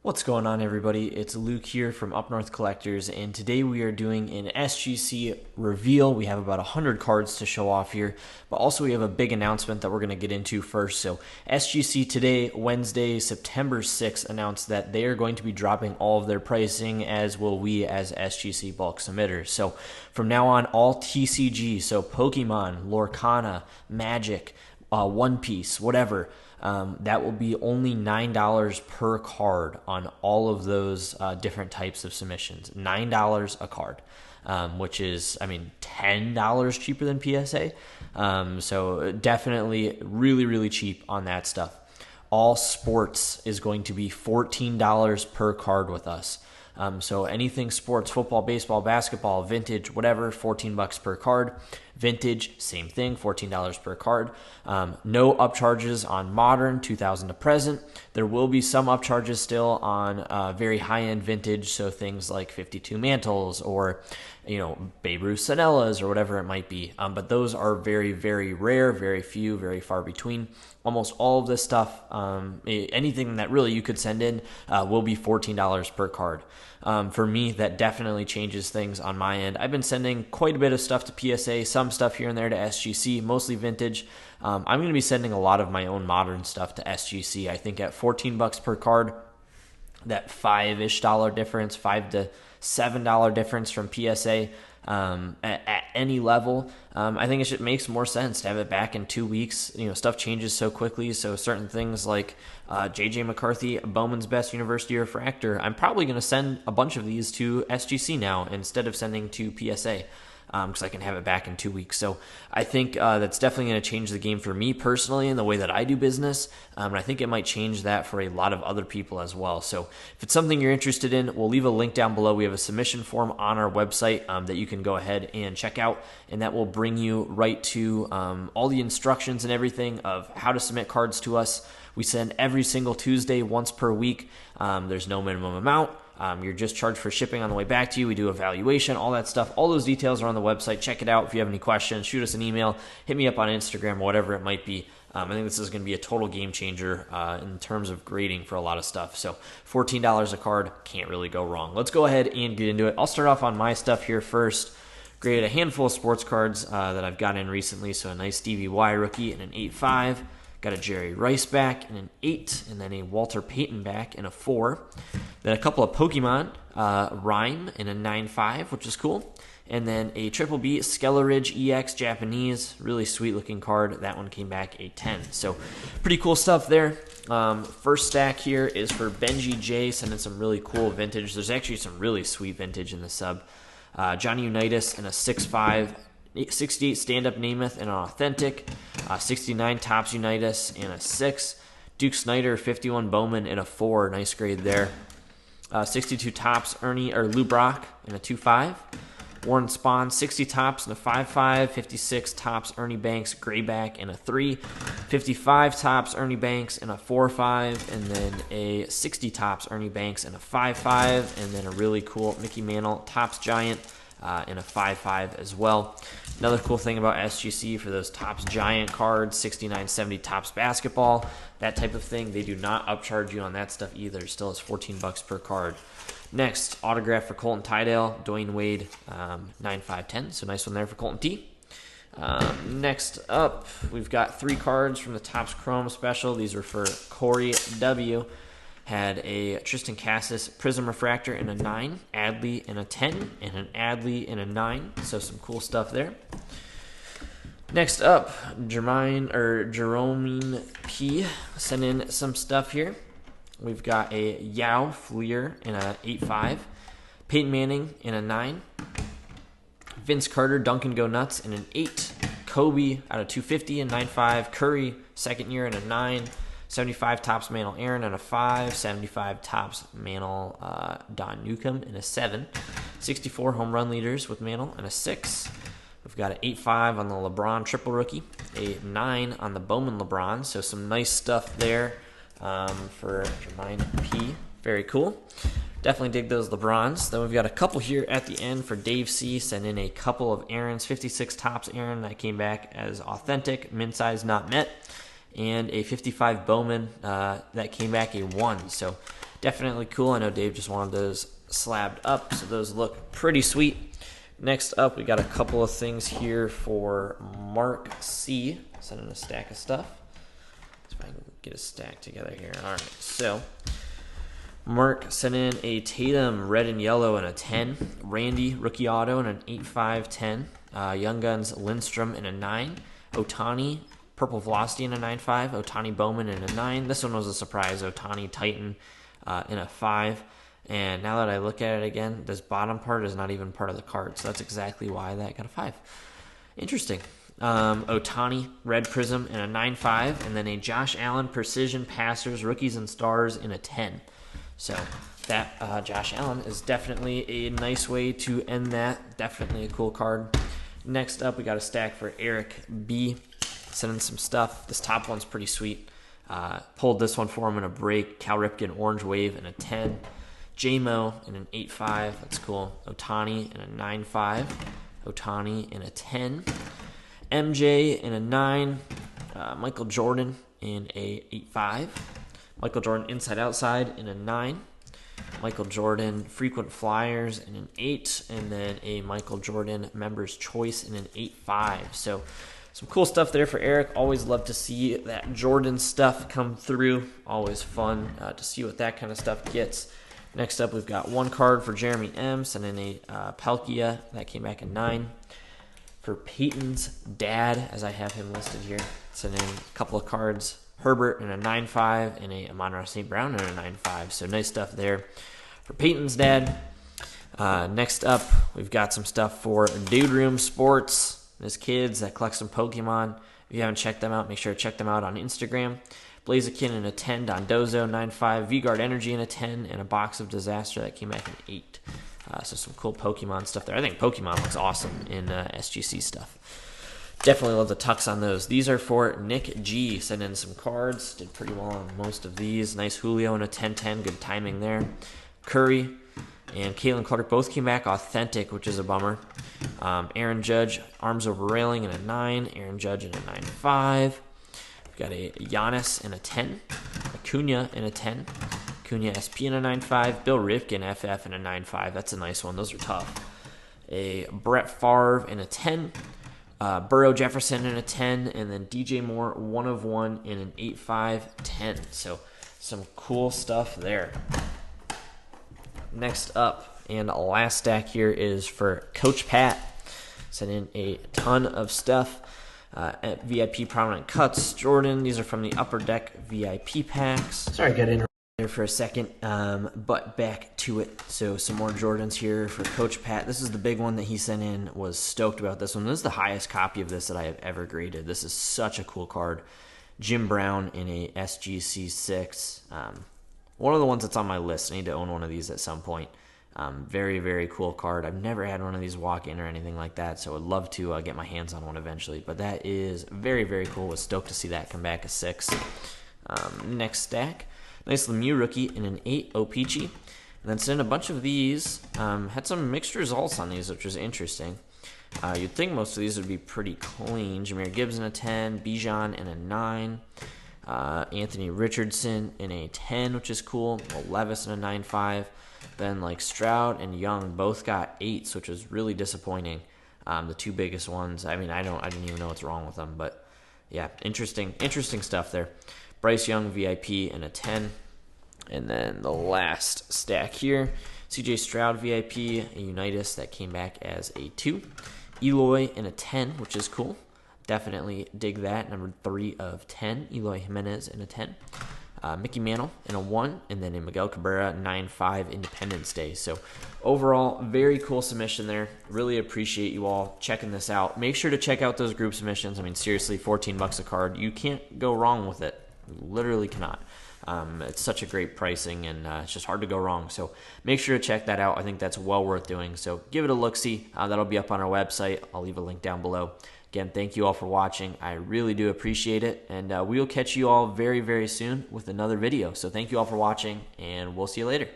What's going on, everybody? It's Luke here from Up North Collectors, and today we are doing an SGC reveal. We have about 100 cards to show off here, but also we have a big announcement that we're going to get into first. So SGC today, Wednesday, September 6th, announced that they are going to be dropping all of their pricing, as will we as SGC bulk submitters. So from now on, all TCG, so Pokemon, Lorcana, Magic, One Piece, whatever, that will be only $9 per card on all of those different types of submissions. $9 a card, which is, $10 cheaper than PSA. So definitely really, really cheap on that stuff. All sports is going to be $14 per card with us. So anything sports, football, baseball, basketball, vintage, whatever, $14 per card. Vintage, same thing, $14 per card. No upcharges on modern, 2000 to present. There will be some upcharges still on very high-end vintage, so things like 52 mantles or Babe Ruth Sanellas or whatever it might be. But those are very, very rare, very few, very far between. Almost all of this stuff, anything that really you could send in, will be $14 per card. For me, that definitely changes things on my end. I've been sending quite a bit of stuff to PSA, some stuff here and there to SGC, mostly vintage. I'm going to be sending a lot of my own modern stuff to SGC. I think at $14 per card, that $5-ish difference, $5 to $7 difference from PSA at any level, I think it makes more sense to have it back in 2 weeks. Stuff changes so quickly, so certain things like J.J. McCarthy, Bowman's Best University Refractor, I'm probably going to send a bunch of these to SGC now instead of sending to PSA. Because I can have it back in 2 weeks. So I think that's definitely going to change the game for me personally in the way that I do business. And I think it might change that for a lot of other people as well. So if it's something you're interested in, we'll leave a link down below. We have a submission form on our website that you can go ahead and check out. And that will bring you right to all the instructions and everything of how to submit cards to us. We send every single Tuesday, once per week. There's no minimum amount. You're just charged for shipping on the way back to you. We do evaluation, all that stuff. All those details are on the website. Check it out. If you have any questions, shoot us an email, hit me up on Instagram, whatever it might be. I think this is going to be a total game changer in terms of grading for a lot of stuff. So $14 a card, can't really go wrong. Let's go ahead and get into it. I'll start off on my stuff here first. Graded a handful of sports cards that I've gotten in recently. So a nice Stevie Y rookie and an 8.5. Got a Jerry Rice back in an 8, and then a Walter Payton back in a 4. Then a couple of Pokemon, Rhyme in a 9.5, which is cool. And then a Triple B Skelleridge EX Japanese, really sweet looking card. That one came back a 10. So pretty cool stuff there. First stack here is for Benji J, sending some really cool vintage. There's actually some really sweet vintage in the sub. Johnny Unitas in a 6.5. 68 stand-up Namath and an authentic, 69 Topps Unitas and a 6, Duke Snyder 51 Bowman and a 4, nice grade there, 62 Topps Ernie or Lou Brock and a 2.5, Warren Spahn 60 Topps and a 5.5, 56 Topps Ernie Banks Grayback and a 3, 55 Topps Ernie Banks and a 4.5, and then a 60 Topps Ernie Banks and a 5.5, and then a really cool Mickey Mantle Topps Giant in a 5.5 as well. Another cool thing about SGC for those Topps Giant cards, 69-70 Topps Basketball, that type of thing, they do not upcharge you on that stuff either. Still is $14 per card. Next, autograph for Colton Tydale, Dwayne Wade, 9.5/10, so nice one there for Colton T. Next up, we've got 3 cards from the Topps Chrome Special. These are for Corey W. Had a Tristan Cassis Prism Refractor in a 9, Adley in a 10, and an Adley in a 9. So some cool stuff there. Next up, Jerome P. sent in some stuff here. We've got a Yao Fleer in a 8.5, Peyton Manning in a 9, Vince Carter Duncan Go Nuts in an 8, Kobe out of 250 and 9.5, Curry second year in a 9, 75 Topps Mantle Aaron and a 5, 75 Topps Mantle Don Newcomb and a 7, 64 home run leaders with Mantle and a 6. We've got an 8.5 on the LeBron triple rookie, a 9 on the Bowman LeBron, so some nice stuff there for Jermaine P. Very cool. Definitely dig those LeBrons. Then we've got a couple here at the end for Dave C. Send in a couple of Aaron's, 56 Topps Aaron that came back as authentic, min size not met, and a 55 Bowman that came back a 1. So definitely cool. I know Dave just wanted those slabbed up, so those look pretty sweet. Next up, we got a couple of things here for Mark C. Sending a stack of stuff. Let's see if I can get a stack together here. All right, so Mark sent in a Tatum red and yellow and a 10. Randy rookie auto and an 8.5/10. Young Guns Lindstrom in a 9. Otani purple velocity in a 9.5. Otani Bowman in a 9. This one was a surprise. Otani Titan in a 5. And now that I look at it again, this bottom part is not even part of the card. So that's exactly why that got a 5. Interesting. Otani red prism in a 9.5. And then a Josh Allen Precision Passers Rookies and Stars in a 10. So that Josh Allen is definitely a nice way to end that. Definitely a cool card. Next up, we got a stack for Eric B. Sending some stuff. This top one's pretty sweet. Pulled this one for him in a break. Cal Ripken Orange Wave in a 10. J-Mo in an 8.5. That's cool. Otani in a 9.5. Otani in a 10. MJ in a 9. Michael Jordan in a 8.5. Michael Jordan Inside Outside in a 9. Michael Jordan Frequent Flyers in an 8. And then a Michael Jordan Members Choice in an 8.5. So some cool stuff there for Eric. Always love to see that Jordan stuff come through. Always fun to see what that kind of stuff gets. Next up, we've got one card for Jeremy M. Sending a Palkia that came back in 9. For Peyton's dad, as I have him listed here, sending a couple of cards. Herbert in a 9.5 and a Amon-Ra St. Brown in a 9.5. So nice stuff there for Peyton's dad. Next up, we've got some stuff for Dude Room Sports. His kids that collect some Pokemon. If you haven't checked them out, make sure to check them out on Instagram. Blaziken in a 10, Dondozo 9.5, V-Guard Energy in a 10, and a Box of Disaster that came back in 8. So some cool Pokemon stuff there. I think Pokemon looks awesome in SGC stuff. Definitely love the tux on those. These are for Nick G. Sent in some cards. Did pretty well on most of these. Nice Julio in a 10-10. Good timing there. Curry and Caitlin Clark both came back authentic, which is a bummer. Aaron Judge, Arms Over Railing in a 9. Aaron Judge in a 9.5. Got a Giannis in a 10, Acuna in a 10, Acuna SP in a 9.5, Bill Rifkin FF in a 9.5. That's a nice one. Those are tough. A Brett Favre in a 10, Burrow Jefferson in a 10, and then DJ Moore 1 of 1 in an 8.5/10. So some cool stuff there. Next up, and last stack here is for Coach Pat. Sent in a ton of stuff. At VIP Prominent Cuts, Jordan. These are from the Upper Deck VIP packs. Sorry, I got in there for a second, but back to it. So some more Jordans here for Coach Pat. This is the big one that he sent in. Was stoked about this one. This is the highest copy of this that I have ever graded. This is such a cool card. Jim Brown in a SGC 6. One of the ones that's on my list. I need to own one of these at some point. Very, very cool card. I've never had one of these walk in or anything like that, so I would love to get my hands on one eventually. But that is very, very cool. Was stoked to see that come back a 6. Next stack. Nice Lemieux rookie in an 8, O-Peachy. And then sent a bunch of these. Had some mixed results on these, which was interesting. You'd think most of these would be pretty clean. Jahmyr Gibbs in a 10, Bijan in a 9. Anthony Richardson in a 10, which is cool. Levis in a 9.5. Then like Stroud and Young both got 8s, which was really disappointing. The two biggest ones. I mean, I didn't even know what's wrong with them, but yeah, interesting stuff there. Bryce Young VIP in a 10, and then the last stack here, CJ Stroud VIP, a Unitas that came back as a 2, Eloy in a 10, which is cool. Definitely dig that. Number 3 of 10, Eloy Jimenez in a 10. Mickey Mantle in a 1, and then a Miguel Cabrera 9.5 Independence Day. So overall, very cool submission there. Really appreciate you all checking this out. Make sure to check out those group submissions. I mean, seriously, $14 a card. You can't go wrong with it. You literally cannot. It's such a great pricing, and it's just hard to go wrong. So make sure to check that out. I think that's well worth doing. So give it a look-see. That'll be up on our website. I'll leave a link down below. Again, thank you all for watching. I really do appreciate it, and we will catch you all very, very soon with another video. So thank you all for watching, and we'll see you later.